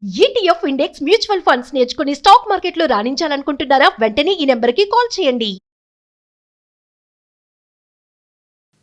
ETF index mutual funds నేర్చుకుని stock మార్కెట్లో రాణించాలనుకుంటున్నారా? వెంటనే ఈ నెంబర్కి కాల్ చేయండి.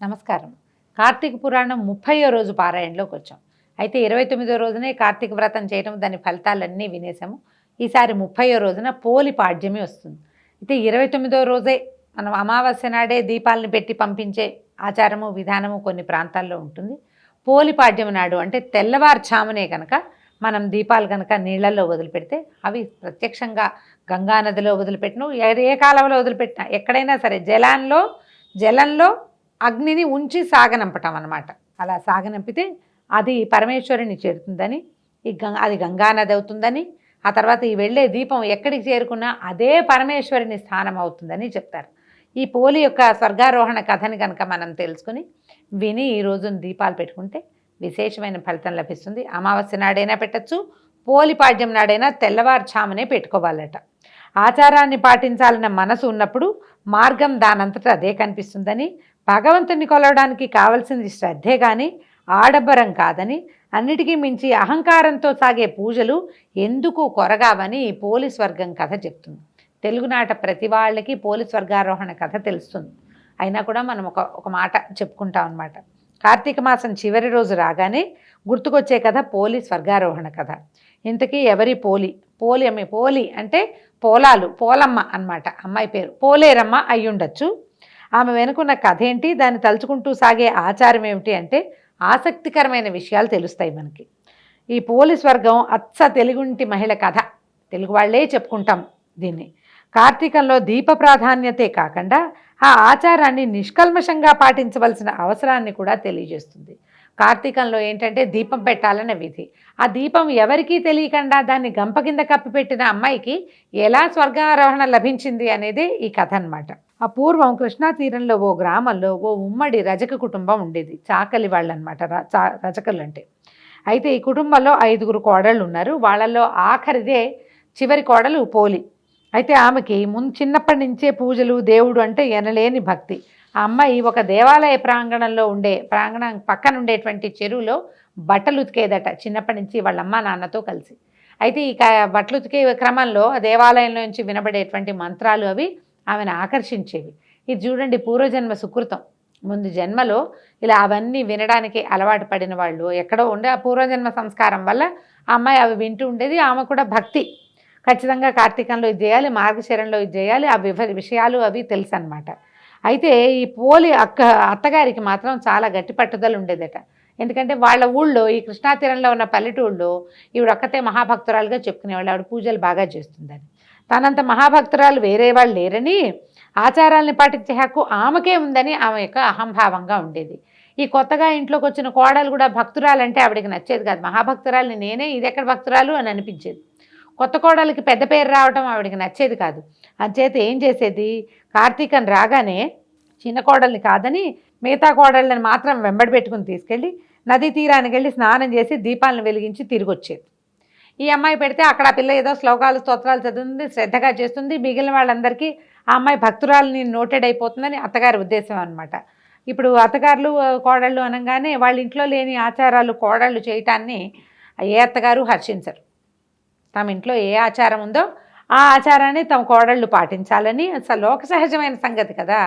నమస్కారం. కార్తీక పురాణం 30వ రోజు పారాయణలోకి వచ్చాం. అయితే 29వ రోజునే కార్తీక వ్రతం చేయడం, దాని ఫలితాలన్నీ వినేసాము. ఈసారి 30వ రోజున పోలి పాడ్యమి వస్తుంది. అయితే 29వ రోజే మనం అమావాస్య నాడే దీపాలను పెట్టి పంపించే ఆచారము విధానము కొన్ని ప్రాంతాల్లో ఉంటుంది. పోలి పాడ్యమి నాడు అంటే తెల్లవారుఛామునే కనుక మనం దీపాలు కనుక నీళ్లలో వదిలిపెడితే అవి ప్రత్యక్షంగా గంగానదిలో వదిలిపెట్టిన ఏ కాలంలో వదిలిపెట్టినా ఎక్కడైనా సరే జలంలో అగ్నిని ఉంచి సాగనంపటం అన్నమాట. అలా సాగనంపితే అది పరమేశ్వరుని చేరుతుందని, అది గంగానది అవుతుందని, ఆ తర్వాత ఈ వెళ్ళే దీపం ఎక్కడికి చేరుకున్నా అదే పరమేశ్వరుని స్థానం అవుతుందని చెప్తారు. ఈ పోలి యొక్క స్వర్గారోహణ కథని కనుక మనం తెలుసుకుని విని ఈ రోజున దీపాలు పెట్టుకుంటే విశేషమైన ఫలితం లభిస్తుంది. అమావాస్య నాడైనా పెట్టచ్చు, పోలిపాడ్యం నాడైనా తెల్లవారుఛామునే పెట్టుకోవాలట. ఆచారాన్ని పాటించాలన్న మనసు ఉన్నప్పుడు మార్గం దానంతటా అదే కనిపిస్తుందని, భగవంతుని కొలవడానికి కావలసింది శ్రద్ధే కానీ ఆడంబరం కాదని, అన్నిటికీ మించి అహంకారంతో సాగే పూజలు ఎందుకు కొరగావని ఈ పోలి స్వర్గం కథ చెప్తుంది. తెలుగునాట ప్రతి వాళ్ళకి పోలి స్వర్గారోహణ కథ తెలుస్తుంది. అయినా కూడా మనం ఒక మాట చెప్పుకుంటాం అన్నమాట. కార్తీక మాసం చివరి రోజు రాగానే గుర్తుకొచ్చే కథ పోలి స్వర్గారోహణ కథ. ఇంతకీ ఎవరి పోలి అంటే పోలమ్మ అన్నమాట. అమ్మాయి పేరు పోలేరమ్మ అయ్యుండొచ్చు. ఆమె వెనుకున్న కథ ఏంటి, దాన్ని తలుచుకుంటూ సాగే ఆచారం ఏమిటి అంటే ఆసక్తికరమైన విషయాలు తెలుస్తాయి మనకి. ఈ పోలి స్వర్గం అచ్చ తెలుగుంటి మహిళ కథ. తెలుగు వాళ్ళే చెప్పుకుంటాం దీన్ని. కార్తీకంలో దీప ప్రాధాన్యతే కాకుండా ఆ ఆచారాన్ని నిష్కల్మషంగా పాటించవలసిన అవసరాన్ని కూడా తెలియజేస్తుంది. కార్తీకంలో ఏంటంటే దీపం పెట్టాలనే విధి. ఆ దీపం ఎవరికీ తెలియకుండా దాన్ని గంప కింద కప్పిపెట్టిన అమ్మాయికి ఎలా స్వర్గారోహణ లభించింది అనేది ఈ కథ అన్నమాట. ఆ పూర్వం కృష్ణా తీరంలో ఓ గ్రామంలో ఓ ఉమ్మడి రజక కుటుంబం ఉండేది. చాకలి వాళ్ళు అనమాట, రజకలు అంటే. అయితే ఈ కుటుంబంలో 5 కోడళ్ళు ఉన్నారు. వాళ్ళల్లో ఆఖరిదే చివరి కోడలు పోలి. అయితే ఆమెకి చిన్నప్పటి నుంచే పూజలు, దేవుడు అంటే ఎనలేని భక్తి. ఆ అమ్మాయి ఒక దేవాలయ ప్రాంగణం పక్కన ఉండేటువంటి చెరువులో బట్టలు ఉతికేదట చిన్నప్పటి నుంచి వాళ్ళ అమ్మ నాన్నతో కలిసి. అయితే ఈ బట్టలు ఉతికే క్రమంలో దేవాలయంలో నుంచి వినబడేటువంటి మంత్రాలు అవి ఆమెను ఆకర్షించేవి. ఇది చూడండి, పూర్వజన్మ సుకృతం. ముందు జన్మలో ఇలా అవన్నీ వినడానికి అలవాటు పడిన వాళ్ళు ఎక్కడో ఉండే ఆ పూర్వజన్మ సంస్కారం వల్ల ఆ అమ్మాయి అవి వింటూ ఉండేది. ఆమె కూడా భక్తి, ఖచ్చితంగా కార్తీకంలో ఇది చేయాలి, మార్గశిరంలో ఇది చేయాలి, ఆ విషయాలు అవి తెలుసు అన్నమాట. అయితే ఈ పోలి అత్తగారికి మాత్రం చాలా గట్టి పట్టుదల ఉండేదట. ఎందుకంటే వాళ్ళ ఊళ్ళో, ఈ కృష్ణా తీరంలో ఉన్న పల్లెటూళ్ళలో ఈవిడ ఒక్కతే మహాభక్తురాలుగా చెప్పుకునేవాళ్ళు. ఆవిడ పూజలు బాగా చేస్తుందని. తనంత మహాభక్తురాలు వేరే వాళ్ళు లేరని, ఆచారాలను పాటించే హక్కు ఆమెకే ఉందని ఆమె యొక్క అహంభావంగా ఉండేది. ఈ కొత్తగా ఇంట్లోకి వచ్చిన కోడలు కూడా భక్తురాలంటే ఆవిడకి నచ్చేది కాదు. మహాభక్తురాలు నేనే, ఇది ఎక్కడ భక్తురాలు అని అనిపించేది. కొత్త కోడలికి పెద్ద పేరు రావటం ఆవిడకి నచ్చేది కాదు. అంచేత ఏం చేసేది, కార్తీకం రాగానే చిన్న కోడల్ని కాదని మిగతా కోడళ్ళని మాత్రం వెంబడి పెట్టుకుని తీసుకెళ్ళి నదీ తీరానికి వెళ్ళి స్నానం చేసి దీపాలను వెలిగించి తిరిగి వచ్చేది. ఈ అమ్మాయి పెడితే అక్కడ ఆ పిల్ల ఏదో శ్లోకాలు స్తోత్రాలు చదువుతుంది, శ్రద్ధగా చేస్తుంది. మిగిలిన వాళ్ళందరికీ ఆ అమ్మాయి భక్తురాలని నోటెడ్ అయిపోతుందని అత్తగారి ఉద్దేశం అనమాట. ఇప్పుడు అత్తగారులు కోడళ్ళు అనగానే వాళ్ళ ఇంట్లో లేని ఆచారాలు కోడళ్ళు చేయటాన్ని ఏ అత్తగారు హర్షించరు. తమ ఇంట్లో ఏ ఆచారం ఉందో ఆ ఆచారాన్ని తమ కోడళ్ళు పాటించాలని, అసలు లోక సహజమైన సంగతి కదా.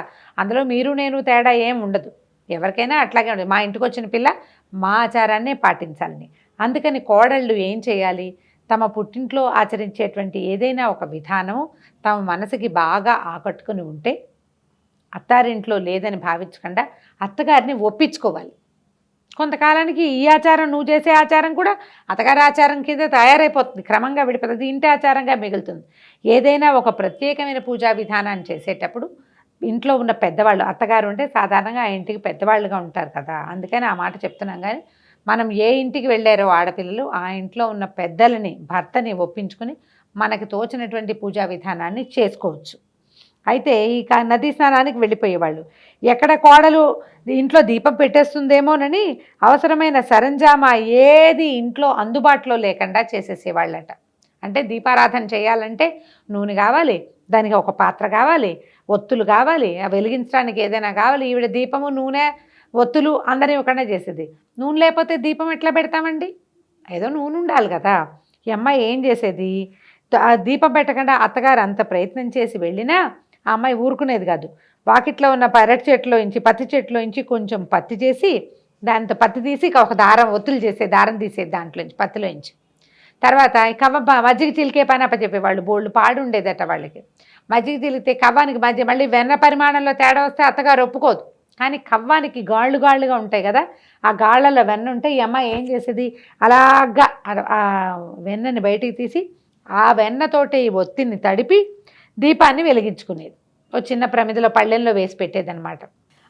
అందులో మీరు నేను తేడా ఏం ఉండదు, ఎవరికైనా అట్లాగే ఉండదు. మా ఇంటికి వచ్చిన పిల్ల మా ఆచారాన్నే పాటించాలని. అందుకని కోడళ్ళు ఏం చేయాలి, తమ పుట్టింట్లో ఆచరించేటువంటి ఏదైనా ఒక విధానం తమ మనసుకి బాగా ఆకట్టుకుని ఉంటే అత్తారింట్లో లేదని భావించకుండా అత్తగారిని ఒప్పించుకోవాలి. కొంతకాలానికి ఈ ఆచారం, నువ్వు చేసే ఆచారం కూడా అత్తగారి ఆచారం కింద తయారైపోతుంది, క్రమంగా విడిపోతుంది, ఇంటి ఆచారంగా మిగులుతుంది. ఏదైనా ఒక ప్రత్యేకమైన పూజా విధానాన్ని చేసేటప్పుడు ఇంట్లో ఉన్న పెద్దవాళ్ళు, అత్తగారు అంటే సాధారణంగా ఆ ఇంటికి పెద్దవాళ్ళుగా ఉంటారు కదా, అందుకని ఆ మాట చెప్తున్నాం. కానీ మనం ఏ ఇంటికి వెళ్ళారో ఆడపిల్లలు ఆ ఇంట్లో ఉన్న పెద్దలని, భర్తని ఒప్పించుకొని మనకి తోచినటువంటి పూజా విధానాన్ని చేసుకోవచ్చు. అయితే ఈ నదీ స్నానానికి వెళ్ళిపోయేవాళ్ళు. ఎక్కడ కోడలు ఇంట్లో దీపం పెట్టేస్తుందేమోనని అవసరమైన సరంజామా ఏది ఇంట్లో అందుబాటులో లేకుండా చేసేసేవాళ్ళట. అంటే దీపారాధన చేయాలంటే నూనె కావాలి, దానికి ఒక పాత్ర కావాలి, ఒత్తులు కావాలి, వెలిగించడానికి ఏదైనా కావాలి. ఈవిడ దీపము, నూనె, ఒత్తులు అందరి ఒకనే చేసేది. నూనె లేకపోతే దీపం ఎట్లా పెడతామండి? ఏదో నూనె ఉండాలి కదా. ఈ అమ్మాయి ఏం చేసేది, ఆ దీపం పెట్టకుండా అత్తగారు అంత ప్రయత్నం చేసి వెళ్ళినా ఆ అమ్మాయి ఊరుకునేది కాదు. వాకిట్లో ఉన్న పరటి చెట్టులోంచి పత్తి చెట్టులోంచి కొంచెం పత్తి చేసి దాంతో పత్తి తీసి ఒక దారం ఒత్తులు చేసే దారం తీసేది దాంట్లోంచి పత్తిలోంచి. తర్వాత కవ్వ మజ్జిగ చిలికే పని అప్పచెప్పేవాళ్ళు, బోళ్ళు పాడు ఉండేదట వాళ్ళకి. మజ్జిగ చిలికితే కవ్వానికి మళ్ళీ వెన్న పరిమాణంలో తేడా వస్తే అత్తగారు ఒప్పుకోదు. కానీ కవ్వానికి గాళ్ళు గాళ్ళుగా ఉంటాయి కదా, ఆ గాళ్ళలో వెన్న ఉంటే ఈ అమ్మాయి ఏం చేసేది, అలాగా ఆ వెన్నని బయటికి తీసి ఆ వెన్నతోటి ఈ ఒత్తిని తడిపి దీపాన్ని వెలిగించుకునేది. ఓ చిన్న ప్రమిదలో పళ్ళెంలో వేసి పెట్టేదన్నమాట.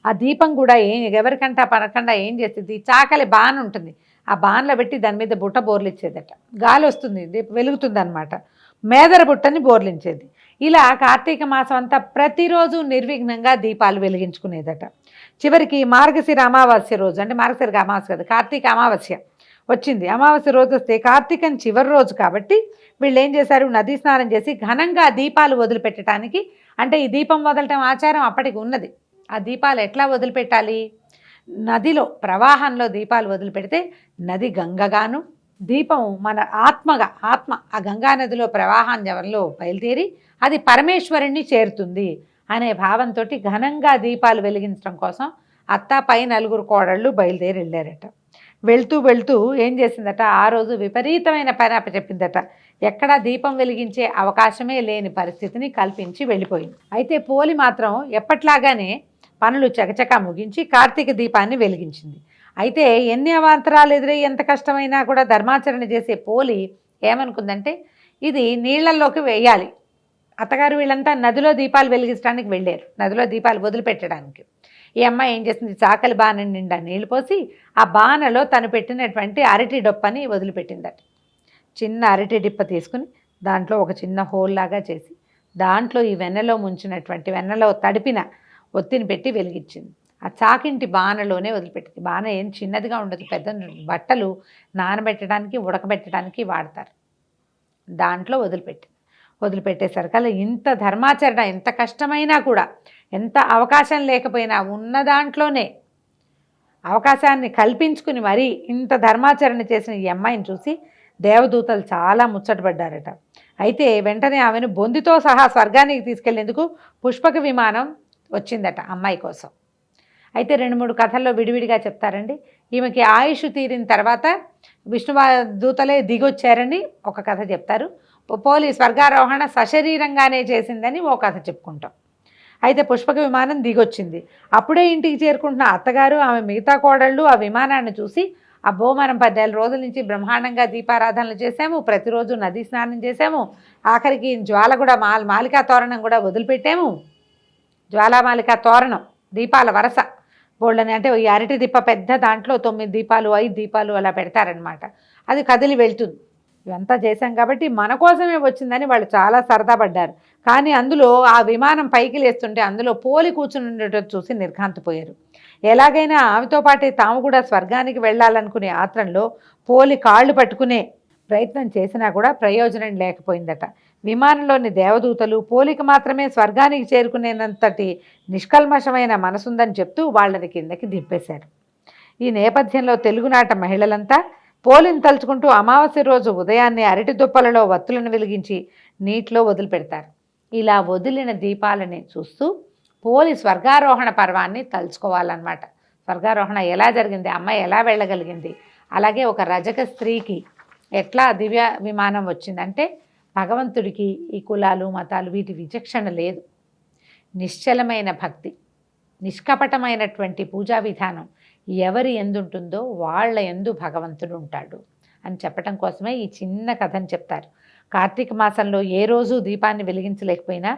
ఆ దీపం కూడా ఎవరికంటా పనకుండా ఏం చేసేది, చాకలి బాన్ ఉంటుంది, ఆ బాన్లో పెట్టి దాని మీద బుట్ట బోర్లిచ్చేదట. గాలి వస్తుంది, దీపం వెలుగుతుంది అనమాట. మేదర బుట్టని బోర్లించేది. ఇలా కార్తీక మాసం అంతా ప్రతిరోజు నిర్విఘ్నంగా దీపాలు వెలిగించుకునేదట. చివరికి మార్గశిర అమావాస్య రోజు, అంటే మార్గశిర అమావాస్య కదా, కార్తీక అమావాస్య వచ్చింది. అమావాస్య రోజు వస్తే కార్తీకం చివరి రోజు కాబట్టి వీళ్ళు ఏం చేశారు, నదీ స్నానం చేసి ఘనంగా దీపాలు వదిలిపెట్టడానికి, అంటే ఈ దీపం వదలటం ఆచారం అప్పటికి ఉన్నది. ఆ దీపాలు ఎట్లా వదిలిపెట్టాలి, నదిలో ప్రవాహంలో దీపాలు వదిలిపెడితే నది గంగగాను, దీపం మన ఆత్మ ఆ గంగా నదిలో ప్రవాహంలో బయలుదేరి అది పరమేశ్వరుణ్ణి చేరుతుంది అనే భావంతో ఘనంగా దీపాలు వెలిగించడం కోసం అత్త పై 4 కోడళ్ళు బయలుదేరి వెళ్ళారట. వెళ్తూ ఏం చేసిందట, ఆ రోజు విపరీతమైన పని అప్పచెప్పిందట. ఎక్కడా దీపం వెలిగించే అవకాశమే లేని పరిస్థితిని కల్పించి వెళ్ళిపోయింది. అయితే పోలి మాత్రం ఎప్పట్లాగానే పనులు చకచకా ముగించి కార్తీక దీపాన్ని వెలిగించింది. అయితే ఎన్ని అవాంతరాలు ఎదురై ఎంత కష్టమైనా కూడా ధర్మాచరణ చేసే పోలి ఏమనుకుందంటే, ఇది నీళ్లలోకి వేయాలి. అత్తగారు వీళ్ళంతా నదిలో దీపాలు వెలిగించడానికి వెళ్ళారు, నదిలో దీపాలు వదిలిపెట్టడానికి. ఈ అమ్మాయి ఏం చేసింది, చాకలి బాణ నిండా నీళ్లు పోసి ఆ బాణలో తను పెట్టినటువంటి అరటి డొప్పని వదిలిపెట్టిందట. చిన్న అరటి డిప్ప తీసుకుని దాంట్లో ఒక చిన్న హోల్ లాగా చేసి దాంట్లో ఈ వెన్నలో ముంచినటువంటి వెన్నలో తడిపిన ఒత్తిని పెట్టి వెలిగించింది. ఆ చాకింటి బాణలోనే వదిలిపెట్టింది. బాణ ఏం చిన్నదిగా ఉండదు, పెద్ద బట్టలు నానబెట్టడానికి ఉడకబెట్టడానికి వాడతారు. దాంట్లో వదిలిపెట్టేసరికల్లా ఇంత ధర్మాచరణ, ఎంత కష్టమైనా కూడా, ఎంత అవకాశం లేకపోయినా ఉన్న దాంట్లోనే అవకాశాన్ని కల్పించుకుని మరీ ఇంత ధర్మాచరణ చేసిన ఈ అమ్మాయిని చూసి దేవదూతలు చాలా ముచ్చటపడ్డారట. అయితే వెంటనే ఆమెను బొందితో సహా స్వర్గానికి తీసుకెళ్లేందుకు పుష్పక విమానం వచ్చిందట అమ్మాయి కోసం. అయితే 2-3 కథల్లో విడివిడిగా చెప్తారండి. ఈమెకి ఆయుష్ తీరిన తర్వాత విష్ణు దూతలే దిగొచ్చారని ఒక కథ చెప్తారు. పోలి స్వర్గారోహణ సశరీరంగానే చేసిందని ఓ కథ చెప్పుకుంటాం. అయితే పుష్పక విమానం దిగొచ్చింది. అప్పుడే ఇంటికి చేరుకుంటున్న అత్తగారు ఆమె మిగతా కోడళ్ళు ఆ విమానాన్ని చూసి, అబ్బో మనం 14 రోజుల నుంచి బ్రహ్మాండంగా దీపారాధనలు చేసాము, ప్రతిరోజు నదీ స్నానం చేసాము, ఆఖరికి జ్వాల కూడా మాలికా తోరణం కూడా వదిలిపెట్టాము. జ్వాలామాలికా తోరణం దీపాల వరస బోళ్ళని, అంటే ఈ అరటి దీప పెద్ద దాంట్లో 9 దీపాలు 5 దీపాలు అలా పెడతారనమాట. అది కదిలి వెళ్తుంది. ఇవంతా చేశాం కాబట్టి మన కోసమే వచ్చిందని వాళ్ళు చాలా సరదా పడ్డారు. కానీ అందులో ఆ విమానం పైకి లేస్తుంటే అందులో పోలి కూర్చుని ఉండేటట్టు చూసి నిర్ఘాంతపోయారు. ఎలాగైనా ఆమెతో పాటే తాము కూడా స్వర్గానికి వెళ్ళాలనుకునే ఆత్రంలో పోలి కాళ్ళు పట్టుకునే ప్రయత్నం చేసినా కూడా ప్రయోజనం లేకపోయిందట. విమానంలోని దేవదూతలు పోలికి మాత్రమే స్వర్గానికి చేరుకునేంతటి నిష్కల్మషమైన మనసుందని చెప్తూ వాళ్ళని కిందకి దింపేశారు. ఈ నేపథ్యంలో తెలుగునాట మహిళలంతా పోలిని తలుచుకుంటూ అమావాస్య రోజు ఉదయాన్నే అరటి దుప్పలలో వత్తులను వెలిగించి నీటిలో వదిలిపెడతారు. ఇలా వదిలిన దీపాలని చూస్తూ పోలి స్వర్గారోహణ పర్వాన్ని తలుచుకోవాలన్నమాట. స్వర్గారోహణ ఎలా జరిగింది, అమ్మాయి ఎలా వెళ్ళగలిగింది, అలాగే ఒక రజక స్త్రీకి ఎట్లా దివ్య విమానం వచ్చిందంటే, భగవంతుడికి ఈ కులాలు మతాలు వీటి విచక్షణ లేదు. నిశ్చలమైన భక్తి, నిష్కపటమైనటువంటి పూజా విధానం ఎవరి ఎందుంటుందో వాళ్ళ ఎందు భగవంతుడు ఉంటాడు అని చెప్పటం కోసమే ఈ చిన్న కథని చెప్తారు. కార్తీక మాసంలో ఏ రోజు దీపాన్ని వెలిగించలేకపోయినా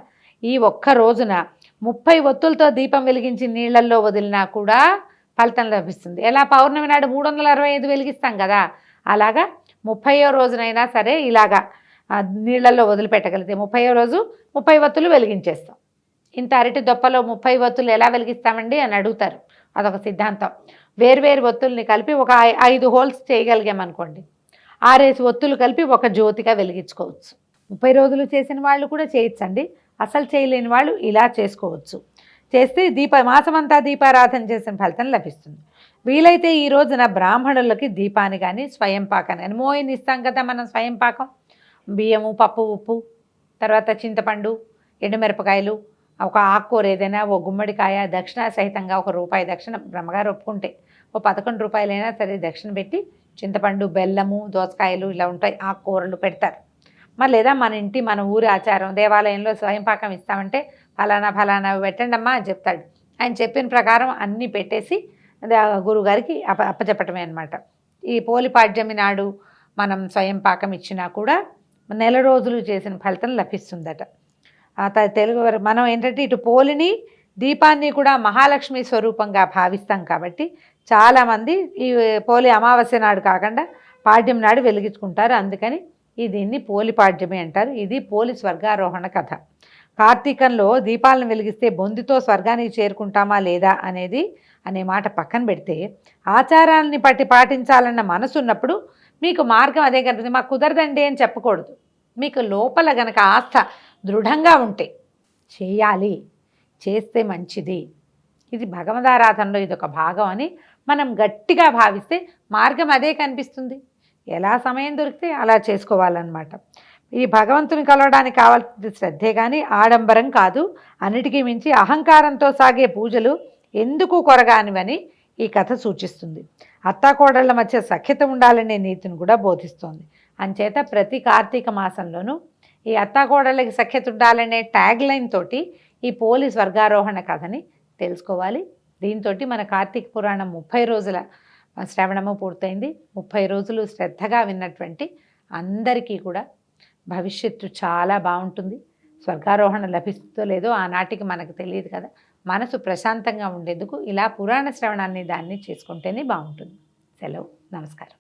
ఈ ఒక్క రోజున 30 ఒత్తులతో దీపం వెలిగించి నీళ్లల్లో వదిలినా కూడా ఫలితం లభిస్తుంది. ఎలా పౌర్ణమి నాడు 365 వెలిగిస్తాం కదా, అలాగా 30వ రోజునైనా సరే ఇలాగా నీళ్లలో వదిలిపెట్టగలిగితే 30వ రోజు 30 ఒత్తులు వెలిగించేస్తాం. ఇంత అరటి దొప్పలో 30 ఒత్తులు ఎలా వెలిగిస్తామండి అని అడుగుతారు. అదొక సిద్ధాంతం. వేర్వేరు ఒత్తుల్ని కలిపి ఒక 5 హోల్స్ చేయగలిగామనుకోండి, 6 ఒత్తులు కలిపి ఒక జ్యోతిగా వెలిగించుకోవచ్చు. 30 రోజులు చేసిన వాళ్ళు కూడా చేయొచ్చండి. అసలు చేయలేని వాళ్ళు ఇలా చేసుకోవచ్చు. చేస్తే మాసమంతా దీపారాధన చేసిన ఫలితం లభిస్తుంది. వీలైతే ఈ రోజున బ్రాహ్మణులకి దీపాన్ని కానీ స్వయం పాకాన్ని కానీ మోయిని ఇస్తాం కదా మనం స్వయం పాకం, బియ్యము, పప్పు, ఉప్పు, తర్వాత చింతపండు, ఎండుమిరపకాయలు, ఒక ఆకుకూర ఏదైనా, ఓ గుమ్మడికాయ దక్షిణ సహితంగా ₹1 దక్షిణ బ్రహ్మగారు ఒప్పుకుంటే ఓ ₹11 సరే దక్షిణ పెట్టి చింతపండు, బెల్లము, దోసకాయలు ఇలా ఉంటాయి ఆకుకూరలు పెడతారు. మరి లేదా మన ఊరి ఆచారం దేవాలయంలో స్వయం పాకం ఇస్తామంటే ఫలానా ఫలానా పెట్టండి అమ్మా అని చెప్తాడు. ఆయన చెప్పిన ప్రకారం అన్నీ పెట్టేసి గురువుగారికి అప్పచెప్పటమే అనమాట. ఈ పోలిపాడ్యమి నాడు మనం స్వయం పాకం ఇచ్చినా కూడా నెల రోజులు చేసిన ఫలితం లభిస్తుందట. తెలుగు మనం ఏంటంటే ఇటు పోలిని దీపాన్ని కూడా మహాలక్ష్మి స్వరూపంగా భావిస్తాం కాబట్టి చాలామంది ఈ పోలి అమావాస్య నాడు కాకుండా పాడ్యం నాడు వెలిగించుకుంటారు. అందుకని దీన్ని పోలిపాడ్యమి అంటారు. ఇది పోలి స్వర్గారోహణ కథ. కార్తీకంలో దీపాలను వెలిగిస్తే బొందితో స్వర్గానికి చేరుకుంటామా లేదా అనే మాట పక్కన పెడితే ఆచారాన్ని పాటించాలన్న మనసు ఉన్నప్పుడు మీకు మార్గం అదే కనిపిస్తుంది. మాకు కుదరదండి అని చెప్పకూడదు. మీకు లోపల గనక ఆస్థ దృఢంగా ఉంటే చేయాలి, చేస్తే మంచిది, ఇది భగవదారాధనలో ఇదొక భాగం అని మనం గట్టిగా భావిస్తే మార్గం అదే కనిపిస్తుంది. ఎలా సమయం దొరికితే అలా చేసుకోవాలన్నమాట. ఈ భగవంతుని కలవడానికి కావాల్సిన శ్రద్ధే కానీ ఆడంబరం కాదు. అన్నిటికీ మించి అహంకారంతో సాగే పూజలు ఎందుకు కొరగానివని ఈ కథ సూచిస్తుంది. అత్తాకోడళ్ల మధ్య సఖ్యత ఉండాలనే నీతిని కూడా బోధిస్తోంది. అంచేత ప్రతి కార్తీక మాసంలోనూ ఈ అత్తాకోడళ్ళకి సఖ్యత ఉండాలనే ట్యాగ్ లైన్ తోటి ఈ పోలి స్వర్గారోహణ కథని తెలుసుకోవాలి. దీంతో మన కార్తీక పురాణం 30 రోజుల శ్రవణము పూర్తయింది. 30 రోజులు శ్రద్ధగా విన్నటువంటి అందరికీ కూడా భవిష్యత్తు చాలా బాగుంటుంది. స్వర్గారోహణ లభిస్తుందో లేదో ఆనాటికి మనకు తెలియదు కదా. మనసు ప్రశాంతంగా ఉండేందుకు ఇలా పురాణ శ్రవణాన్ని దాన్ని చేసుకుంటేనే బాగుంటుంది. సెలవు, నమస్కారం.